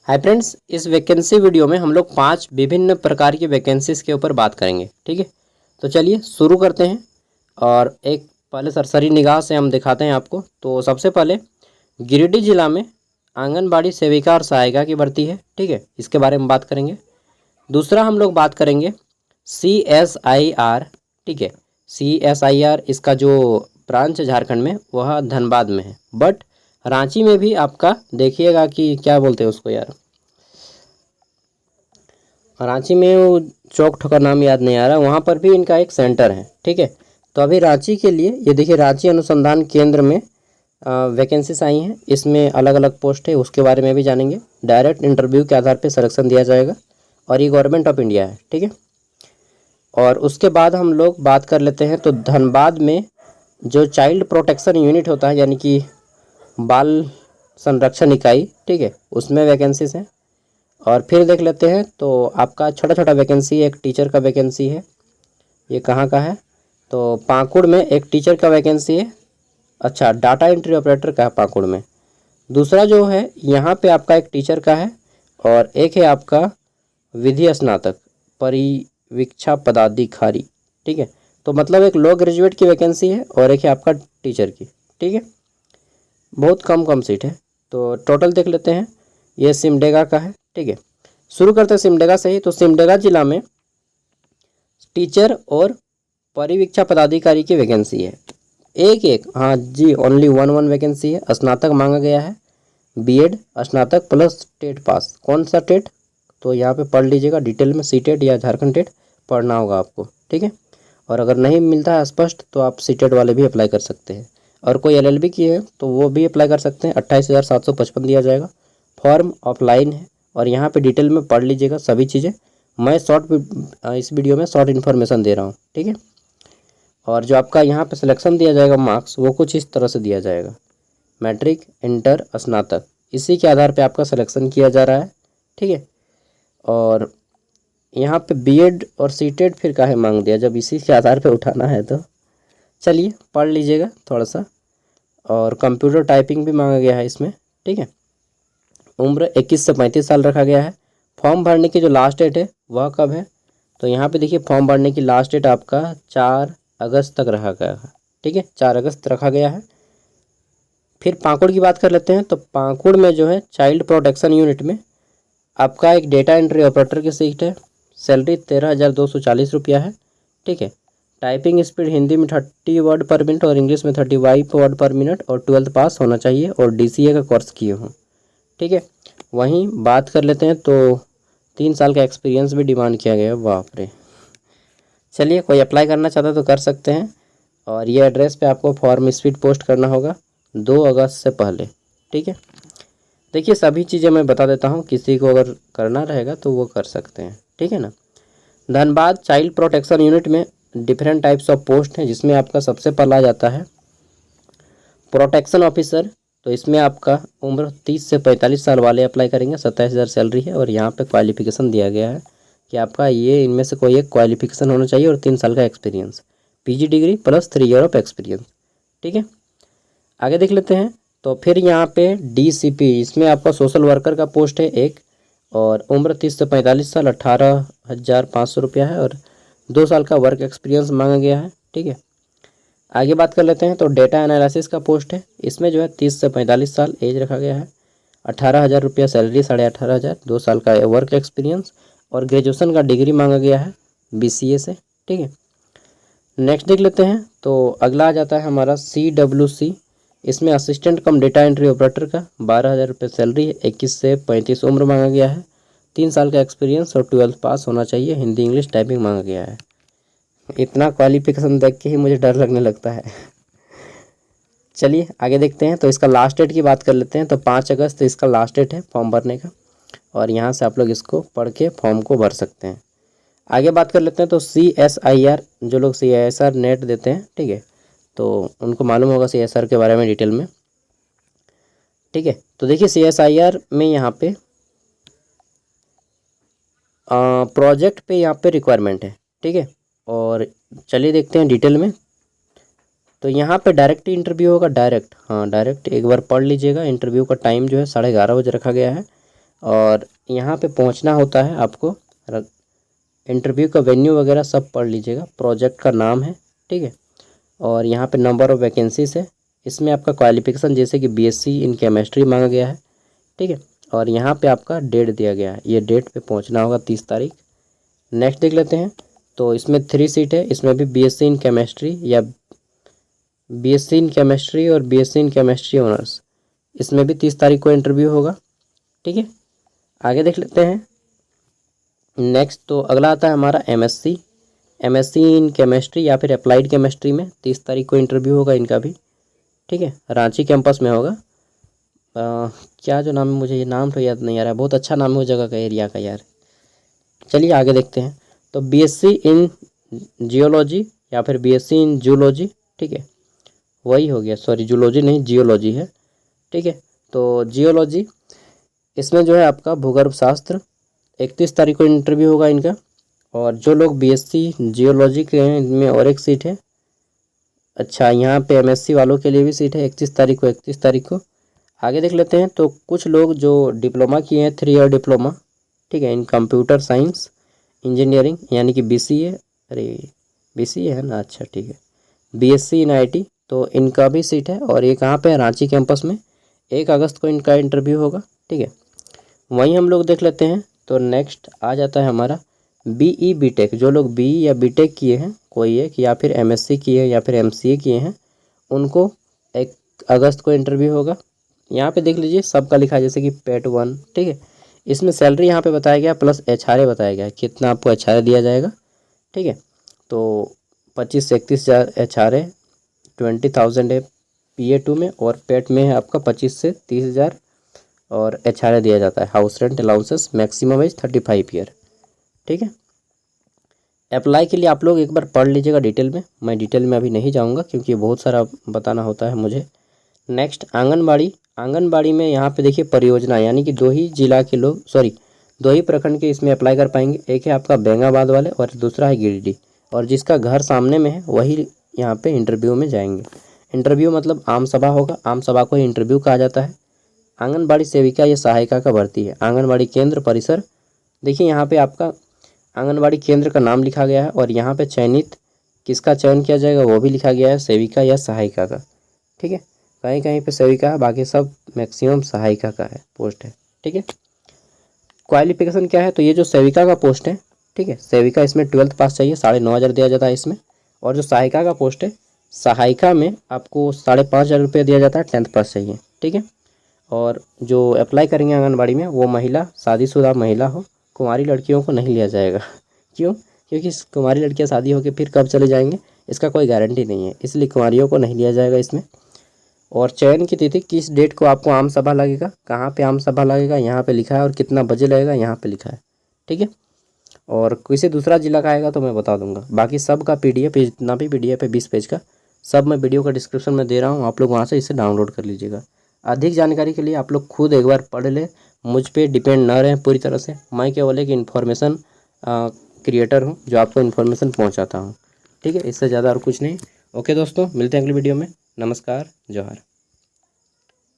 Hi friends, इस vacancy video में हम लोग 5 विभिन्न प्रकार की वैकेंसीज के ऊपर बात करेंगे। ठीक है, तो चलिए शुरू करते हैं। और एक पहले सरसरी निगाह से हम दिखाते हैं आपको। तो सबसे पहले गिरिडीह जिला में आंगनबाड़ी सेविका और सहायिका की भर्ती है। ठीक है, इसके बारे में बात करेंगे। दूसरा हम लोग बात करेंगे CSIR। ठीक है, CSIR इसका जो ब्रांच है झारखंड में वह धनबाद में है, बट रांची में भी आपका देखिएगा कि क्या बोलते हैं उसको यार, रांची में वो चौक ठोकर नाम याद नहीं आ रहा, वहाँ पर भी इनका एक सेंटर है। ठीक है, तो अभी रांची के लिए ये देखिए, रांची अनुसंधान केंद्र में वैकेंसीज आई हैं। इसमें अलग अलग पोस्ट है, उसके बारे में भी जानेंगे। डायरेक्ट इंटरव्यू के आधार पर सिलेक्शन दिया जाएगा और ये गवर्नमेंट ऑफ इंडिया है। ठीक है, और उसके बाद हम लोग बात कर लेते हैं तो धनबाद में जो चाइल्ड प्रोटेक्शन यूनिट होता है, यानी कि बाल संरक्षण इकाई, ठीक है, उसमें वैकेंसीज हैं। और फिर देख लेते हैं तो आपका छोटा छोटा वैकेंसी, एक टीचर का वैकेंसी है। ये कहाँ का है? तो पाकुड़ में एक टीचर का वैकेंसी है। अच्छा, डाटा एंट्री ऑपरेटर का है पाकुड़ में। दूसरा जो है यहाँ पे आपका एक टीचर का है, और एक है आपका विधि स्नातक परिवीक्षा पदाधिकारी। ठीक है, तो मतलब एक लो ग्रेजुएट की वैकेंसी है और एक है आपका टीचर की। ठीक है, बहुत कम सीट है। तो टोटल देख लेते हैं, ये सिमडेगा का है। ठीक है, शुरू करते हैं सिमडेगा से ही। तो सिमडेगा जिला में टीचर और परिवीक्षा पदाधिकारी की वैकेंसी है। एक हाँ जी, ओनली वन वैकेंसी है। स्नातक मांगा गया है, बीएड स्नातक प्लस टेट पास। कौन सा टेट? तो यहाँ पे पढ़ लीजिएगा डिटेल में, सीटेट या झारखंड टेट पढ़ना होगा आपको। ठीक है, और अगर नहीं मिलता है स्पष्ट तो आप सीटेट वाले भी अप्लाई कर सकते हैं। और कोई LLB की है तो वो भी अप्लाई कर सकते हैं। 28,755 दिया जाएगा। फॉर्म ऑफलाइन है और यहाँ पे डिटेल में पढ़ लीजिएगा सभी चीज़ें। मैं इस वीडियो में शॉर्ट इन्फॉर्मेशन दे रहा हूँ। ठीक है, और जो आपका यहाँ पे सिलेक्शन दिया जाएगा मार्क्स, वो कुछ इस तरह से दिया जाएगा, मैट्रिक, इंटर, स्नातक, इसी के आधार पे आपका सिलेक्शन किया जा रहा है। ठीक है, और यहाँ पे बीएड और सीटेट फिर काहे मांग दिया जब इसी के आधार पे उठाना है? तो चलिए पढ़ लीजिएगा थोड़ा सा। और कंप्यूटर टाइपिंग भी मांगा गया है इसमें। ठीक है, उम्र 21 से 35 साल रखा गया है। फॉर्म भरने की जो लास्ट डेट है वह कब है? तो यहाँ पे देखिए, फॉर्म भरने की लास्ट डेट आपका 4 अगस्त तक रखा गया है। ठीक है, 4 अगस्त रखा गया है। फिर पाकुड़ की बात कर लेते हैं। तो पाकुड़ में जो है चाइल्ड प्रोटेक्शन यूनिट में आपका एक डेटा एंट्री ऑपरेटर की सीट है। सैलरी 13,240 रुपया है। ठीक है, टाइपिंग स्पीड हिंदी में 30 वर्ड पर मिनट और इंग्लिश में 35 वर्ड पर मिनट, और 12th पास होना चाहिए और DCA का कोर्स किए हों। ठीक है, वहीं बात कर लेते हैं तो 3 साल का एक्सपीरियंस भी डिमांड किया गया है। बाप रे, चलिए कोई अप्लाई करना चाहता है तो कर सकते हैं। और ये एड्रेस पे आपको फॉर्म स्पीड पोस्ट करना होगा 2 अगस्त से पहले। ठीक है, देखिए सभी चीज़ें मैं बता देता हूँ, किसी को अगर करना रहेगा तो वो कर सकते हैं। ठीक है ना। धनबाद चाइल्ड प्रोटेक्शन यूनिट में डिफरेंट टाइप्स ऑफ पोस्ट हैं, जिसमें आपका सबसे पहला जाता है प्रोटेक्शन ऑफिसर। तो इसमें आपका उम्र 30 से 45 साल वाले अप्लाई करेंगे। 27,000 सैलरी है और यहाँ पे क्वालिफिकेशन दिया गया है कि आपका ये इनमें से कोई एक क्वालिफिकेशन होना चाहिए और 3 साल का experience, PG degree plus 3 year of experience. ठीक है, आगे देख लेते हैं। तो फिर यहाँ पे DCP, इसमें आपका सोशल वर्कर का पोस्ट है एक, और उम्र 30 से 45 साल, 18,500 रुपया है और 2 साल का वर्क एक्सपीरियंस मांगा गया है। ठीक है, आगे बात कर लेते हैं। तो डेटा एनालिसिस का पोस्ट है, इसमें जो है 30 से 45 साल एज रखा गया है। 18,000 रुपया सैलरी, 18,500, 2 साल का वर्क एक्सपीरियंस और ग्रेजुएशन का डिग्री मांगा गया है BCA से। ठीक है, नेक्स्ट देख लेते हैं। तो अगला आ जाता है हमारा CWC। इसमें असिस्टेंट कम डेटा एंट्री ऑपरेटर का 12,000 रुपये सैलरी है। 21 से 35 उम्र मांगा गया है। 3 साल का एक्सपीरियंस और 12th पास होना चाहिए। हिंदी इंग्लिश टाइपिंग मांगा गया है। इतना क्वालिफिकेशन देख के ही मुझे डर लगने लगता है। चलिए आगे देखते हैं। तो इसका लास्ट डेट की बात कर लेते हैं। तो 5 अगस्त इसका लास्ट डेट है फॉर्म भरने का, और यहाँ से आप लोग इसको पढ़ के फॉर्म को भर सकते हैं। आगे बात कर लेते हैं। तो CSIR, जो लोग CSR नेट देते हैं, ठीक है, तो उनको मालूम होगा CSR के बारे में डिटेल में। ठीक है, तो देखिए CSIR में यहाँ पे प्रोजेक्ट पे यहाँ पे रिक्वायरमेंट है। ठीक है, और चलिए देखते हैं डिटेल में। तो यहाँ पे डायरेक्ट इंटरव्यू होगा, डायरेक्ट, हाँ डायरेक्ट। एक बार पढ़ लीजिएगा। इंटरव्यू का टाइम जो है 11:30 बजे रखा गया है और यहाँ पे पहुँचना होता है आपको। इंटरव्यू का वेन्यू वगैरह सब पढ़ लीजिएगा। प्रोजेक्ट का नाम है, ठीक है। और यहाँ पे नंबर ऑफ़ वैकेंसीज है। इसमें आपका क्वालिफिकेशन जैसे कि बीएससी इन केमिस्ट्री मांगा गया है, ठीक है। और यहाँ पे आपका डेट दिया गया है, ये डेट पे पहुँचना होगा 30 तारीख। नेक्स्ट देख लेते हैं। तो इसमें 3 सीट है, इसमें भी बीएससी इन केमिस्ट्री या बीएससी इन केमिस्ट्री और बीएससी इन केमिस्ट्री ऑनर्स, इसमें भी 30 तारीख को इंटरव्यू होगा, ठीक है। आगे देख लेते हैं। नेक्स्ट तो अगला आता है हमारा एमएससी इन केमिस्ट्री या फिर अप्लाइड केमिस्ट्री में 30 तारीख को इंटरव्यू होगा इनका भी, ठीक है। रांची कैंपस में होगा। क्या जो नाम है, मुझे ये नाम तो याद नहीं आ रहा है, बहुत अच्छा नाम है उस जगह का, एरिया का यार। चलिए आगे देखते हैं। तो बीएससी इन जियोलॉजी या फिर बीएससी इन जूलॉजी, ठीक है, वही हो गया, सॉरी जूलॉजी नहीं जियोलॉजी है, ठीक है। तो जियोलॉजी इसमें जो है आपका भूगर्भ शास्त्र 31 तारीख को इंटरव्यू होगा इनका। और जो लोग बीएससी जियोलॉजी के हैं इनमें और एक सीट है। अच्छा, यहाँ पे एमएससी वालों के लिए भी सीट है 31 तारीख को। आगे देख लेते हैं। तो कुछ लोग जो डिप्लोमा किए हैं 3 ईयर डिप्लोमा, ठीक है, इन कंप्यूटर साइंस इंजीनियरिंग यानी कि बीसीए, अरे बीसीए है ना, अच्छा ठीक है, बीएससी इन आईटी, तो इनका भी सीट है। और ये कहाँ पे है, रांची कैंपस में। 1 अगस्त को इनका इंटरव्यू होगा, ठीक है। वहीं हम लोग देख लेते हैं। तो नेक्स्ट आ जाता है हमारा बीई बीटेक। जो लोग बीई या बीटेक किए हैं कोई एक, या फिर एमएससी किए हैं या फिर एमसीए किए हैं, उनको 1 अगस्त को इंटरव्यू होगा। यहाँ पे देख लीजिए सबका लिखा है जैसे कि पेट 1, ठीक है। इसमें सैलरी यहाँ पे बताया गया प्लस एचआरए बताया गया है, कितना आपको एचआरए दिया जाएगा, ठीक है। तो 25 से 31 हज़ार एचआरए, 20,000 है PA2 में, और पेट में है आपका 25 से 30 हज़ार और एचआरए दिया जाता है। House rent allowances, maximum age 35 year, ठीक है। अप्लाई के लिए आप लोग एक बार पढ़ लीजिएगा डिटेल में, मैं डिटेल में अभी नहीं जाऊँगा क्योंकि बहुत सारा बताना होता है मुझे। नेक्स्ट आंगनबाड़ी में यहाँ पे देखिए परियोजना, यानी कि 2 ही जिला के लोग, सॉरी 2 ही प्रखंड के इसमें अप्लाई कर पाएंगे। एक है आपका बेंगाबाद वाले और दूसरा है गिरिडीह, और जिसका घर सामने में है वही यहाँ पे इंटरव्यू में जाएंगे। इंटरव्यू मतलब आम सभा होगा, आम सभा को ही इंटरव्यू कहा जाता है। आंगनबाड़ी सेविका या सहायिका का भर्ती है। आंगनबाड़ी केंद्र परिसर, देखिए यहाँ पे आपका आंगनबाड़ी केंद्र का नाम लिखा गया है, और यहाँ पे चयनित किसका चयन किया जाएगा वो भी लिखा गया है, सेविका या सहायिका का, ठीक है। कहीं कहीं पे सेविका है, बाकी सब मैक्सिमम सहायिका का है पोस्ट है, ठीक है। क्वालिफिकेशन क्या है, तो ये जो सेविका का पोस्ट है, ठीक है, सेविका इसमें 12th पास चाहिए, 9,500 दिया जाता है इसमें। और जो सहायिका का पोस्ट है, सहायिका में आपको 5,500 रुपये दिया जाता है, 10th पास चाहिए, ठीक है। और जो अप्लाई करेंगे आंगनबाड़ी में वो महिला, शादीशुदा महिला हो, कुंवारी लड़कियों को नहीं लिया जाएगा। क्यों? क्योंकि कुंवारी लड़कियां शादी होकर फिर कब चले जाएंगे इसका कोई गारंटी नहीं है, इसलिए कुंवारियों को नहीं लिया जाएगा इसमें। और चयन की तिथि, किस डेट को आपको आम सभा लगेगा, कहाँ पे आम सभा लगेगा यहाँ पे लिखा है, और कितना बजे लगेगा यहाँ पे लिखा है, ठीक है। और किसी दूसरा जिला का आएगा तो मैं बता दूंगा। बाकी सब का PDF, जितना भी PDF है 20 पेज का, सब मैं वीडियो का डिस्क्रिप्शन में दे रहा हूँ, आप लोग वहाँ से इसे डाउनलोड कर लीजिएगा। अधिक जानकारी के लिए आप लोग खुद एक बार पढ़ लें, मुझ पे डिपेंड ना रहें पूरी तरह से। मैं केवल एक इन्फॉर्मेशन क्रिएटर हूँ जो आपको इन्फॉर्मेशन पहुँचाता हूँ, ठीक है, इससे ज़्यादा और कुछ नहीं। ओके दोस्तों, मिलते हैं अगली वीडियो में। नमस्कार, जोहार।